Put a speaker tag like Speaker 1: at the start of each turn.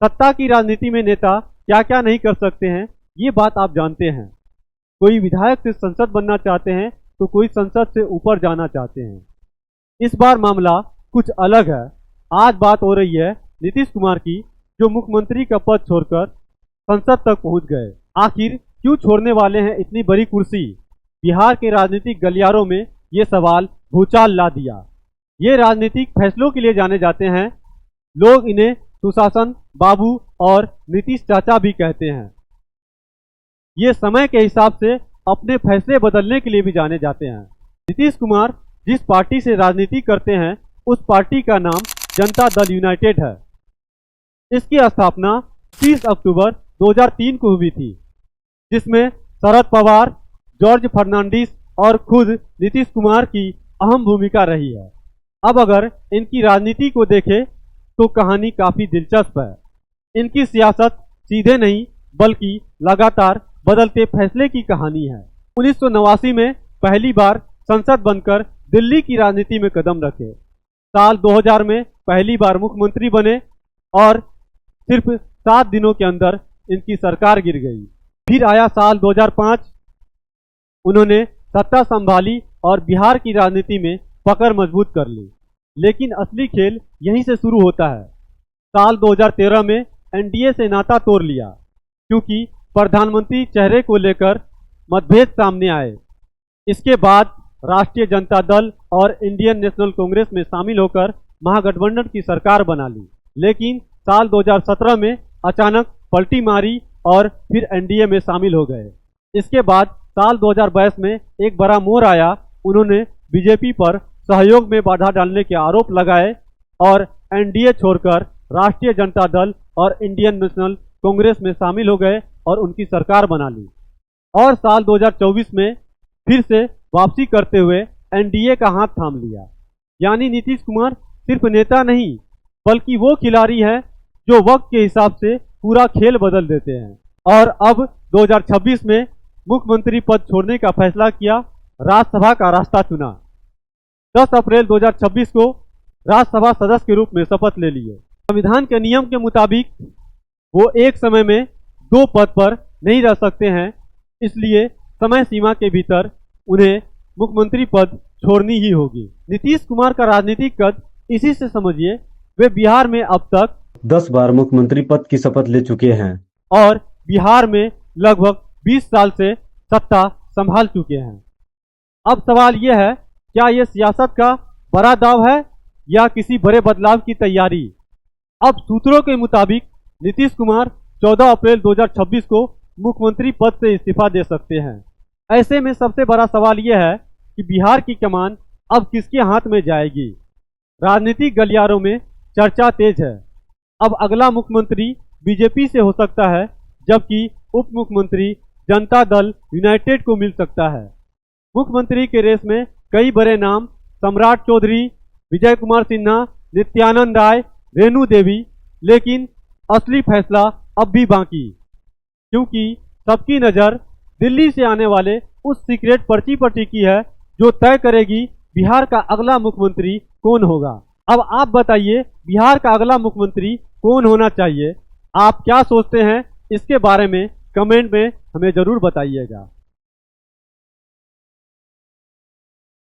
Speaker 1: सत्ता की राजनीति में नेता क्या क्या नहीं कर सकते हैं, ये बात आप जानते हैं। कोई विधायक से संसद बनना चाहते हैं तो कोई संसद से ऊपर जाना चाहते हैं। इस बार मामला कुछ अलग है। आज बात हो रही है नीतीश कुमार की, जो मुख्यमंत्री का पद छोड़कर संसद तक पहुंच गए। आखिर क्यों छोड़ने वाले हैं इतनी बड़ी कुर्सी? बिहार के राजनीतिक गलियारों में ये सवाल भूचाल ला दिया। ये राजनीतिक फैसलों के लिए जाने जाते हैं। लोग इन्हें सुशासन बाबू और नीतीश चाचा भी कहते हैं। ये समय के हिसाब से अपने फैसले बदलने के लिए भी जाने जाते हैं। नीतीश कुमार जिस पार्टी से राजनीति करते हैं उस पार्टी का नाम जनता दल यूनाइटेड है। इसकी स्थापना 30 अक्टूबर 2003 को हुई थी, जिसमें शरद पवार, जॉर्ज फर्नांडिस और खुद नीतीश कुमार की अहम भूमिका रही है। अब अगर इनकी राजनीति को देखें तो कहानी काफी दिलचस्प है। इनकी सियासत सीधे नहीं बल्कि लगातार बदलते फैसले की कहानी है। 1989 में पहली बार संसद बनकर दिल्ली की राजनीति में कदम रखे। साल 2000 में पहली बार मुख्यमंत्री बने और सिर्फ 7 दिनों के अंदर इनकी सरकार गिर गई। फिर आया साल 2005, उन्होंने सत्ता संभाली और बिहार की राजनीति में पकड़ मजबूत कर ली। लेकिन असली खेल यहीं से शुरू होता है। साल 2013 में एनडीए से नाता तोड़ लिया, क्योंकि प्रधानमंत्री चेहरे को लेकर मतभेद सामने आए। इसके बाद राष्ट्रीय जनता दल और इंडियन नेशनल कांग्रेस में शामिल होकर महागठबंधन की सरकार बना ली। लेकिन साल 2017 में अचानक पलटी मारी और फिर एनडीए में शामिल हो गए। इसके बाद साल 2022 में एक बड़ा मोड़ आया। उन्होंने बीजेपी पर सहयोग में बाधा डालने के आरोप लगाए और एनडीए छोड़कर राष्ट्रीय जनता दल और इंडियन नेशनल कांग्रेस में शामिल हो गए और उनकी सरकार बना ली। और साल 2024 में फिर से वापसी करते हुए एनडीए का हाथ थाम लिया। यानी नीतीश कुमार सिर्फ नेता नहीं बल्कि वो खिलाड़ी है जो वक्त के हिसाब से पूरा खेल बदल देते हैं। और अब 2026 में मुख्यमंत्री पद छोड़ने का फैसला किया, राज्यसभा का रास्ता चुना। 10 अप्रैल 2026 को राज्यसभा सदस्य के रूप में शपथ ले लिए। संविधान के नियम के मुताबिक वो एक समय में 2 पद पर नहीं रह सकते हैं, इसलिए समय सीमा के भीतर उन्हें मुख्यमंत्री पद छोड़नी ही होगी। नीतीश कुमार का राजनीतिक कद इसी से समझिए, वे बिहार में अब तक
Speaker 2: 10 बार मुख्यमंत्री पद की शपथ ले चुके हैं
Speaker 1: और बिहार में लगभग 20 साल से सत्ता संभाल चुके हैं। अब सवाल यह है, क्या यह सियासत का बड़ा दाव है या किसी बड़े बदलाव की तैयारी? अब सूत्रों के मुताबिक नीतीश कुमार 14 अप्रैल 2026 को मुख्यमंत्री पद से इस्तीफा दे सकते हैं। ऐसे में सबसे बड़ा सवाल यह है कि बिहार की कमान अब किसके हाथ में जाएगी? राजनीतिक गलियारों में चर्चा तेज है। अब अगला मुख्यमंत्री बीजेपी से हो सकता है, जबकि उप मुख्यमंत्री जनता दल यूनाइटेड को मिल सकता है। मुख्यमंत्री के रेस में कई बड़े नाम सम्राट चौधरी, विजय कुमार सिन्हा, नित्यानंद राय, रेणु देवी। लेकिन असली फैसला अब भी बाकी, क्योंकि सबकी नज़र दिल्ली से आने वाले उस सीक्रेट पर्ची पर टिकी है जो तय करेगी बिहार का अगला मुख्यमंत्री कौन होगा। अब आप बताइए, बिहार का अगला मुख्यमंत्री कौन होना चाहिए? आप क्या सोचते हैं इसके बारे में कमेंट में हमें जरूर बताइएगा।